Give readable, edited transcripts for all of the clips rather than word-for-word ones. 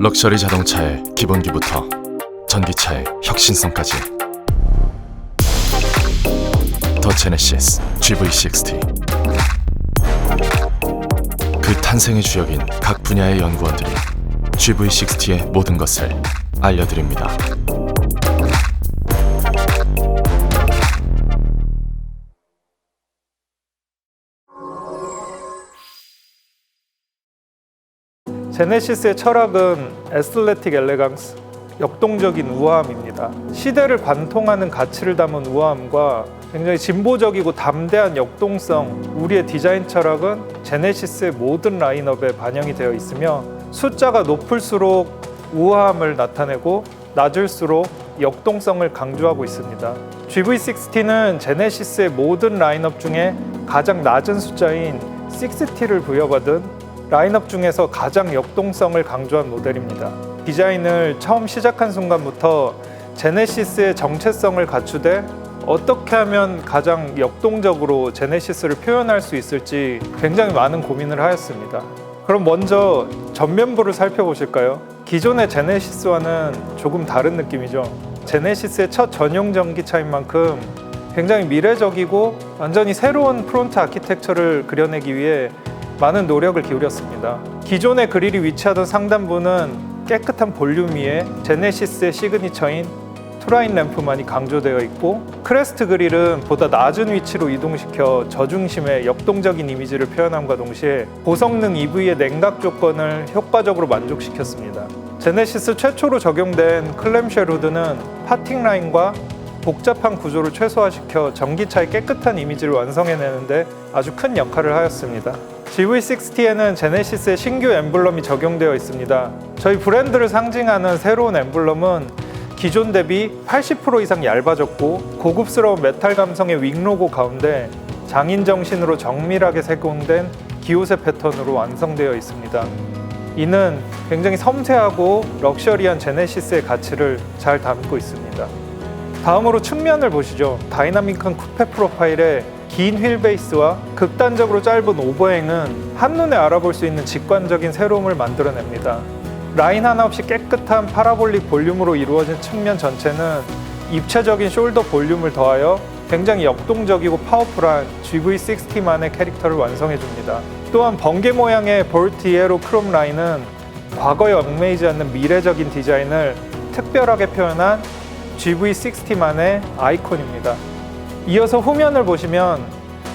럭셔리 자동차의 기본기부터 전기차의 혁신성까지 더 제네시스 GV60. 그 탄생의 주역인 각 분야의 연구원들이 GV60의 모든 것을 알려드립니다. 제네시스의 철학은 애슬레틱 엘레강스, 역동적인 우아함입니다. 시대를 관통하는 가치를 담은 우아함과 굉장히 진보적이고 담대한 역동성, 우리의 디자인 철학은 제네시스의 모든 라인업에 반영이 되어 있으며 숫자가 높을수록 우아함을 나타내고 낮을수록 역동성을 강조하고 있습니다. GV60는 제네시스의 모든 라인업 중에 가장 낮은 숫자인 60를 부여받은 라인업 중에서 가장 역동성을 강조한 모델입니다. 디자인을 처음 시작한 순간부터 제네시스의 정체성을 갖추되 어떻게 하면 가장 역동적으로 제네시스를 표현할 수 있을지 굉장히 많은 고민을 하였습니다. 그럼 먼저 전면부를 살펴보실까요? 기존의 제네시스와는 조금 다른 느낌이죠. 제네시스의 첫 전용 전기차인 만큼 굉장히 미래적이고 완전히 새로운 프론트 아키텍처를 그려내기 위해 많은 노력을 기울였습니다. 기존의 그릴이 위치하던 상단부는 깨끗한 볼륨 위에 제네시스의 시그니처인 투라인 램프만이 강조되어 있고, 크레스트 그릴은 보다 낮은 위치로 이동시켜 저중심의 역동적인 이미지를 표현함과 동시에 고성능 EV의 냉각 조건을 효과적으로 만족시켰습니다. 제네시스 최초로 적용된 클램쉘 후드는 파팅 라인과 복잡한 구조를 최소화시켜 전기차의 깨끗한 이미지를 완성해내는데 아주 큰 역할을 하였습니다. GV60에는 제네시스의 신규 엠블럼이 적용되어 있습니다. 저희 브랜드를 상징하는 새로운 엠블럼은 기존 대비 80% 이상 얇아졌고 고급스러운 메탈 감성의 윙 로고 가운데 장인 정신으로 정밀하게 세공된 기호세 패턴으로 완성되어 있습니다. 이는 굉장히 섬세하고 럭셔리한 제네시스의 가치를 잘 담고 있습니다. 다음으로 측면을 보시죠. 다이나믹한 쿠페 프로파일에 긴 휠베이스와 극단적으로 짧은 오버행은 한눈에 알아볼 수 있는 직관적인 새로움을 만들어냅니다. 라인 하나 없이 깨끗한 파라볼릭 볼륨으로 이루어진 측면 전체는 입체적인 숄더 볼륨을 더하여 굉장히 역동적이고 파워풀한 GV60만의 캐릭터를 완성해줍니다. 또한 번개 모양의 볼트 이에로 크롬 라인은 과거에 얽매이지 않는 미래적인 디자인을 특별하게 표현한 GV60만의 아이콘입니다. 이어서 후면을 보시면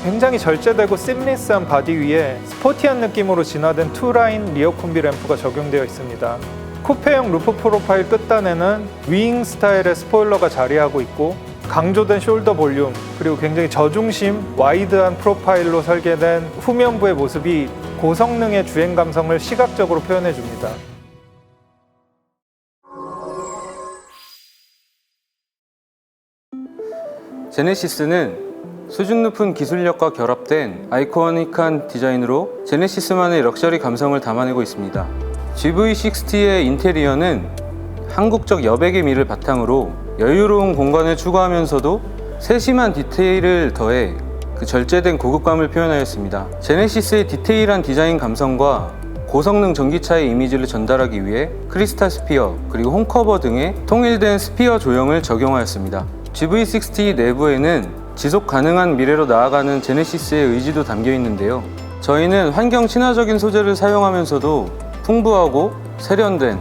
굉장히 절제되고 심리스한 바디 위에 스포티한 느낌으로 진화된 투라인 리어 콤비 램프가 적용되어 있습니다. 쿠페형 루프 프로파일 끝단에는 윙 스타일의 스포일러가 자리하고 있고, 강조된 숄더 볼륨 그리고 굉장히 저중심 와이드한 프로파일로 설계된 후면부의 모습이 고성능의 주행 감성을 시각적으로 표현해 줍니다. 제네시스는 수준 높은 기술력과 결합된 아이코닉한 디자인으로 제네시스만의 럭셔리 감성을 담아내고 있습니다. GV60의 인테리어는 한국적 여백의 미를 바탕으로 여유로운 공간을 추구하면서도 세심한 디테일을 더해 그 절제된 고급감을 표현하였습니다. 제네시스의 디테일한 디자인 감성과 고성능 전기차의 이미지를 전달하기 위해 크리스탈 스피어 그리고 홈커버 등의 통일된 스피어 조형을 적용하였습니다. GV60 내부에는 지속 가능한 미래로 나아가는 제네시스의 의지도 담겨 있는데요. 저희는 환경 친화적인 소재를 사용하면서도 풍부하고 세련된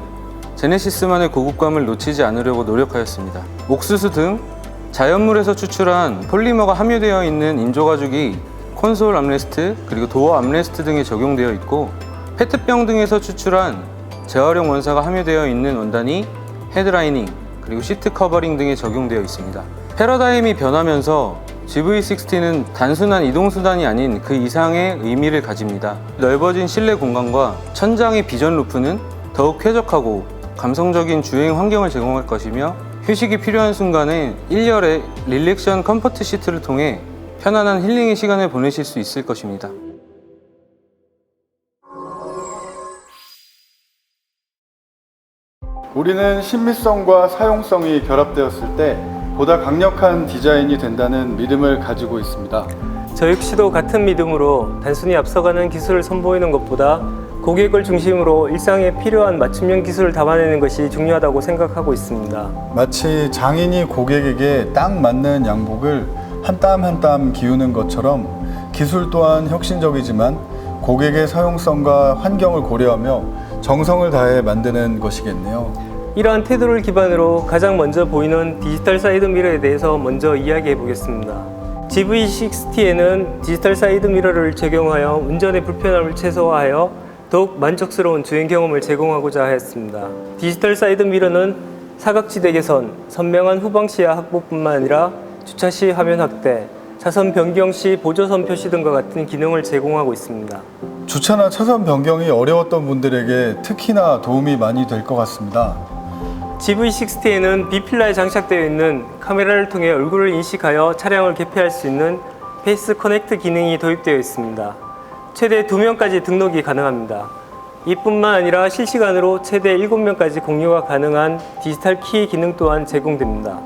제네시스만의 고급감을 놓치지 않으려고 노력하였습니다. 옥수수 등 자연물에서 추출한 폴리머가 함유되어 있는 인조가죽이 콘솔 암레스트 그리고 도어 암레스트 등에 적용되어 있고, 페트병 등에서 추출한 재활용 원사가 함유되어 있는 원단이 헤드라이닝 그리고 시트 커버링 등에 적용되어 있습니다. 패러다임이 변하면서 GV60는 단순한 이동수단이 아닌 그 이상의 의미를 가집니다. 넓어진 실내 공간과 천장의 비전 루프는 더욱 쾌적하고 감성적인 주행 환경을 제공할 것이며, 휴식이 필요한 순간에 1열의 릴렉션 컴포트 시트를 통해 편안한 힐링의 시간을 보내실 수 있을 것입니다. 우리는 신미성과 사용성이 결합되었을 때 보다 강력한 디자인이 된다는 믿음을 가지고 있습니다. 저 역시도 같은 믿음으로 단순히 앞서가는 기술을 선보이는 것보다 고객을 중심으로 일상에 필요한 맞춤형 기술을 담아내는 것이 중요하다고 생각하고 있습니다. 마치 장인이 고객에게 딱 맞는 양복을 한 땀 한 땀 기우는 것처럼 기술 또한 혁신적이지만 고객의 사용성과 환경을 고려하며 정성을 다해 만드는 것이겠네요. 이러한 태도를 기반으로 가장 먼저 보이는 디지털 사이드 미러에 대해서 먼저 이야기해 보겠습니다. GV60에는 디지털 사이드 미러를 적용하여 운전의 불편함을 최소화하여 더욱 만족스러운 주행 경험을 제공하고자 하였습니다. 디지털 사이드 미러는 사각지대 개선, 선명한 후방 시야 확보뿐만 아니라 주차 시 화면 확대, 차선 변경 시 보조선 표시 등과 같은 기능을 제공하고 있습니다. 주차나 차선 변경이 어려웠던 분들에게 특히나 도움이 많이 될 것 같습니다. GV60에는 B필러에 장착되어 있는 카메라를 통해 얼굴을 인식하여 차량을 개폐할 수 있는 페이스 커넥트 기능이 도입되어 있습니다. 최대 2명까지 등록이 가능합니다. 이뿐만 아니라 실시간으로 최대 7명까지 공유가 가능한 디지털 키 기능 또한 제공됩니다.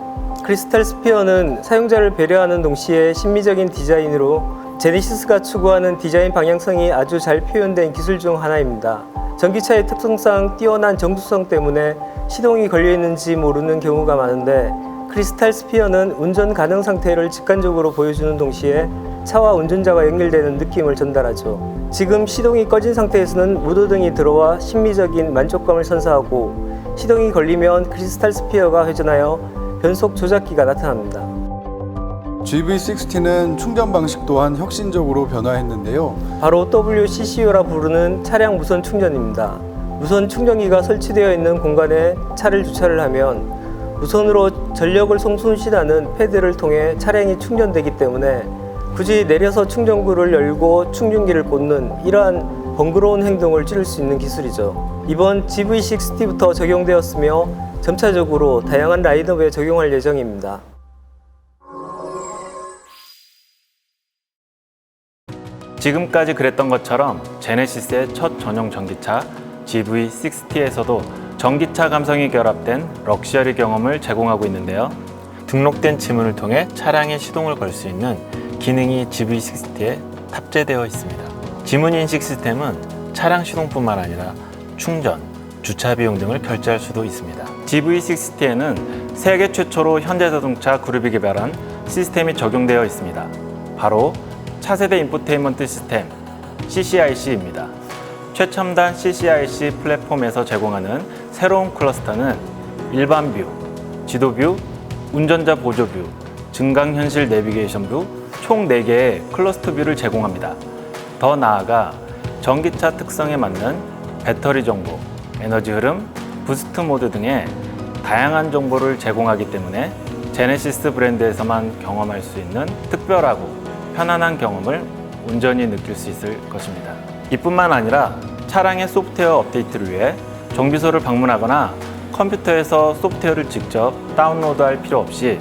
크리스탈 스피어는 사용자를 배려하는 동시에 심미적인 디자인으로 제네시스가 추구하는 디자인 방향성이 아주 잘 표현된 기술 중 하나입니다. 전기차의 특성상 뛰어난 정수성 때문에 시동이 걸려있는지 모르는 경우가 많은데 크리스탈 스피어는 운전 가능 상태를 직관적으로 보여주는 동시에 차와 운전자가 연결되는 느낌을 전달하죠. 지금 시동이 꺼진 상태에서는 무드등이 들어와 심미적인 만족감을 선사하고 시동이 걸리면 크리스탈 스피어가 회전하여 변속 조작기가 나타납니다. GV60는 충전 방식 또한 혁신적으로 변화했는데요. 바로 WCCU라 부르는 차량 무선 충전입니다. 무선 충전기가 설치되어 있는 공간에 차를 주차를 하면 무선으로 전력을 송순시하는 패드를 통해 차량이 충전되기 때문에 굳이 내려서 충전구를 열고 충전기를 꽂는 이러한 번거로운 행동을 줄일 수 있는 기술이죠. 이번 GV60부터 적용되었으며 점차적으로 다양한 라인업에 적용할 예정입니다. 지금까지 그랬던 것처럼 제네시스의 첫 전용 전기차 GV60에서도 전기차 감성이 결합된 럭셔리 경험을 제공하고 있는데요. 등록된 지문을 통해 차량의 시동을 걸 수 있는 기능이 GV60에 탑재되어 있습니다. 지문 인식 시스템은 차량 시동뿐만 아니라 충전, 주차 비용 등을 결제할 수도 있습니다. GV60에는 세계 최초로 현대자동차 그룹이 개발한 시스템이 적용되어 있습니다. 바로 차세대 인포테인먼트 시스템 CCIC입니다. 최첨단 CCIC 플랫폼에서 제공하는 새로운 클러스터는 일반 뷰, 지도 뷰, 운전자 보조 뷰, 증강현실 내비게이션 뷰 총 4개의 클러스터 뷰를 제공합니다. 더 나아가 전기차 특성에 맞는 배터리 정보, 에너지 흐름, 부스트 모드 등의 다양한 정보를 제공하기 때문에 제네시스 브랜드에서만 경험할 수 있는 특별하고 편안한 경험을 온전히 느낄 수 있을 것입니다. 이뿐만 아니라 차량의 소프트웨어 업데이트를 위해 정비소를 방문하거나 컴퓨터에서 소프트웨어를 직접 다운로드할 필요 없이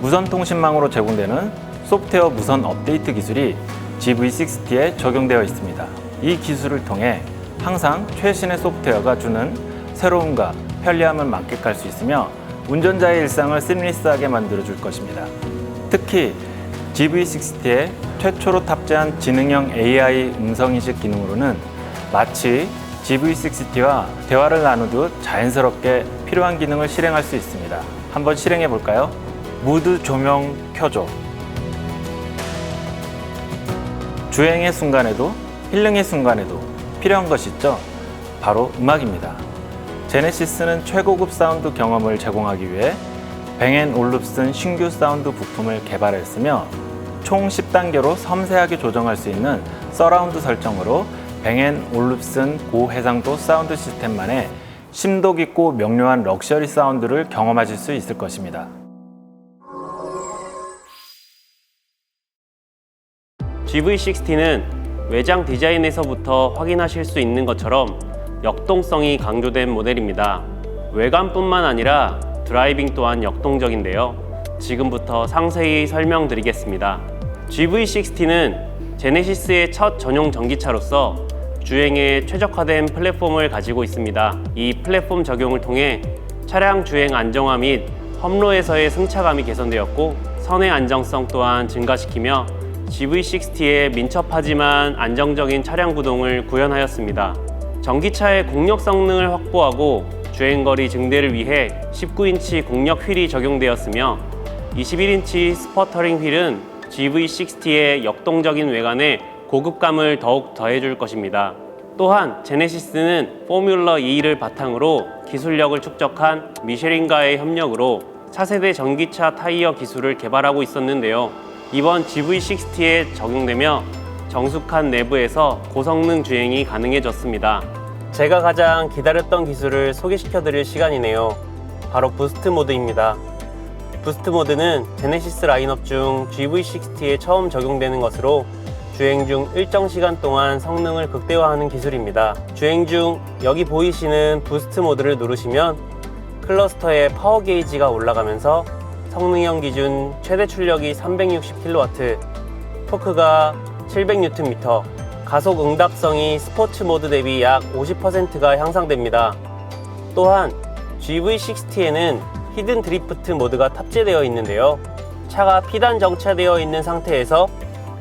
무선 통신망으로 제공되는 소프트웨어 무선 업데이트 기술이 GV60에 적용되어 있습니다. 이 기술을 통해 항상 최신의 소프트웨어가 주는 새로움과 편리함을 만끽할 수 있으며 운전자의 일상을 시무리스하게 만들어줄 것입니다. 특히 GV60에 최초로 탑재한 지능형 AI 음성인식 기능으로는 마치 GV60와 대화를 나누듯 자연스럽게 필요한 기능을 실행할 수 있습니다. 한번 실행해 볼까요? 무드 조명 켜줘. 주행의 순간에도 힐링의 순간에도 필요한 것이 있죠? 바로 음악입니다. 제네시스는 최고급 사운드 경험을 제공하기 위해 뱅앤올룹슨 신규 사운드 부품을 개발했으며 총 10단계로 섬세하게 조정할 수 있는 서라운드 설정으로 뱅앤올룹슨 고해상도 사운드 시스템만의 심도 깊고 명료한 럭셔리 사운드를 경험하실 수 있을 것입니다. GV60는 외장 디자인에서부터 확인하실 수 있는 것처럼 역동성이 강조된 모델입니다. 외관뿐만 아니라 드라이빙 또한 역동적인데요. 지금부터 상세히 설명드리겠습니다. GV60는 제네시스의 첫 전용 전기차로서 주행에 최적화된 플랫폼을 가지고 있습니다. 이 플랫폼 적용을 통해 차량 주행 안정화 및 험로에서의 승차감이 개선되었고 선의 안정성 또한 증가시키며 GV60의 민첩하지만 안정적인 차량 구동을 구현하였습니다. 전기차의 공력 성능을 확보하고 주행거리 증대를 위해 19인치 공력 휠이 적용되었으며 21인치 스퍼터링 휠은 GV60의 역동적인 외관에 고급감을 더욱 더해줄 것입니다. 또한 제네시스는 포뮬러 E를 바탕으로 기술력을 축적한 미쉐린과의 협력으로 차세대 전기차 타이어 기술을 개발하고 있었는데요. 이번 GV60에 적용되며 정숙한 내부에서 고성능 주행이 가능해졌습니다. 제가 가장 기다렸던 기술을 소개시켜 드릴 시간이네요. 바로 부스트 모드입니다. 부스트 모드는 제네시스 라인업 중 GV60에 처음 적용되는 것으로 주행 중 일정 시간 동안 성능을 극대화하는 기술입니다. 주행 중 여기 보이시는 부스트 모드를 누르시면 클러스터의 파워 게이지가 올라가면서 성능형 기준 최대 출력이 360kW, 토크가 700Nm, 가속 응답성이 스포츠 모드 대비 약 50%가 향상됩니다. 또한 GV60에는 히든 드리프트 모드가 탑재되어 있는데요. 차가 피단 정차되어 있는 상태에서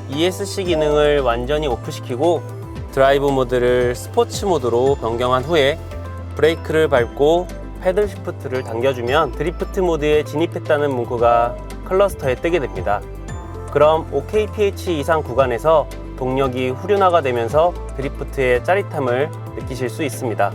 ESC 기능을 완전히 오프시키고 드라이브 모드를 스포츠 모드로 변경한 후에 브레이크를 밟고 패들 시프트를 당겨주면 드리프트 모드에 진입했다는 문구가 클러스터에 뜨게 됩니다. 그럼 OKPH 이상 구간에서 동력이 후륜화가 되면서 드리프트의 짜릿함을 느끼실 수 있습니다.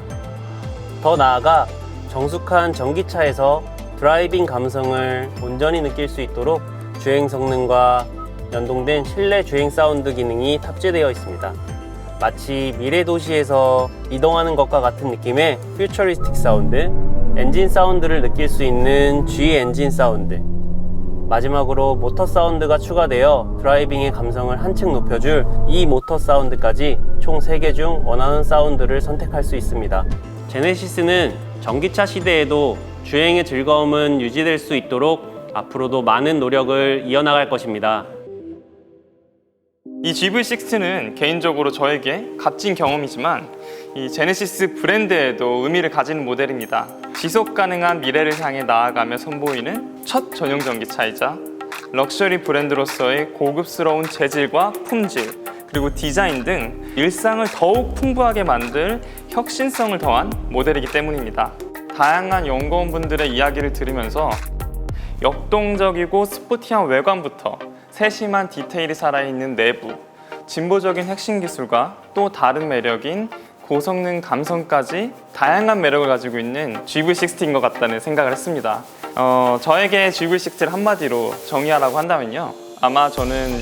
더 나아가 정숙한 전기차에서 드라이빙 감성을 온전히 느낄 수 있도록 주행 성능과 연동된 실내 주행 사운드 기능이 탑재되어 있습니다. 마치 미래 도시에서 이동하는 것과 같은 느낌의 퓨처리스틱 사운드, 엔진 사운드를 느낄 수 있는 G 엔진 사운드, 마지막으로 모터 사운드가 추가되어 드라이빙의 감성을 한층 높여줄 이 모터 사운드까지 총 3개 중 원하는 사운드를 선택할 수 있습니다. 제네시스는 전기차 시대에도 주행의 즐거움은 유지될 수 있도록 앞으로도 많은 노력을 이어나갈 것입니다. 이 GV60는 개인적으로 저에게 값진 경험이지만 이 제네시스 브랜드에도 의미를 가지는 모델입니다. 지속 가능한 미래를 향해 나아가며 선보이는 첫 전용 전기차이자 럭셔리 브랜드로서의 고급스러운 재질과 품질, 그리고 디자인 등 일상을 더욱 풍부하게 만들 혁신성을 더한 모델이기 때문입니다. 다양한 연구원분들의 이야기를 들으면서 역동적이고 스포티한 외관부터 세심한 디테일이 살아있는 내부, 진보적인 핵심 기술과 또 다른 매력인 고성능 감성까지 다양한 매력을 가지고 있는 GV60인 것 같다는 생각을 했습니다. 저에게 GV60를 한마디로 정의하라고 한다면요, 아마 저는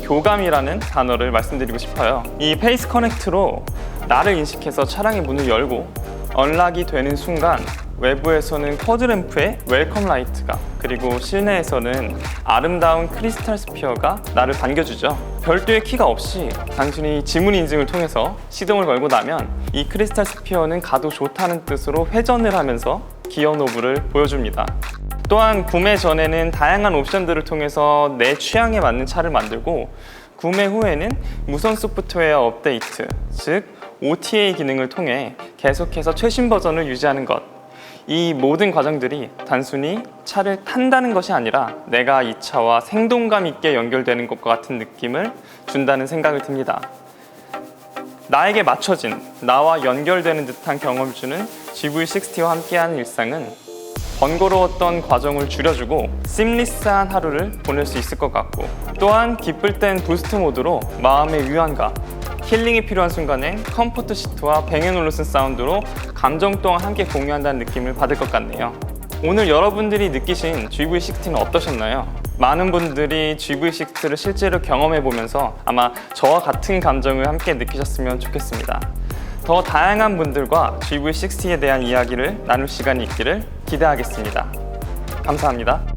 교감이라는 단어를 말씀드리고 싶어요. 이 페이스 커넥트로 나를 인식해서 차량의 문을 열고 언락이 되는 순간 외부에서는 쿼드램프의 웰컴 라이트가, 그리고 실내에서는 아름다운 크리스탈 스피어가 나를 반겨주죠. 별도의 키가 없이 단순히 지문 인증을 통해서 시동을 걸고 나면 이 크리스탈 스피어는 가도 좋다는 뜻으로 회전을 하면서 기어 노브를 보여줍니다. 또한 구매 전에는 다양한 옵션들을 통해서 내 취향에 맞는 차를 만들고, 구매 후에는 무선 소프트웨어 업데이트, 즉 OTA 기능을 통해 계속해서 최신 버전을 유지하는 것, 이 모든 과정들이 단순히 차를 탄다는 것이 아니라 내가 이 차와 생동감 있게 연결되는 것과 같은 느낌을 준다는 생각을 듭니다. 나에게 맞춰진, 나와 연결되는 듯한 경험을 주는 GV60와 함께하는 일상은 번거로웠던 과정을 줄여주고 심리스한 하루를 보낼 수 있을 것 같고, 또한 기쁠 땐 부스트 모드로 마음의 위안과 힐링이 필요한 순간엔 컴포트 시트와 뱅앤올루슨 사운드로 감정 또한 함께 공유한다는 느낌을 받을 것 같네요. 오늘 여러분들이 느끼신 GV60는 어떠셨나요? 많은 분들이 GV60를 실제로 경험해보면서 아마 저와 같은 감정을 함께 느끼셨으면 좋겠습니다. 더 다양한 분들과 GV60에 대한 이야기를 나눌 시간이 있기를 기대하겠습니다. 감사합니다.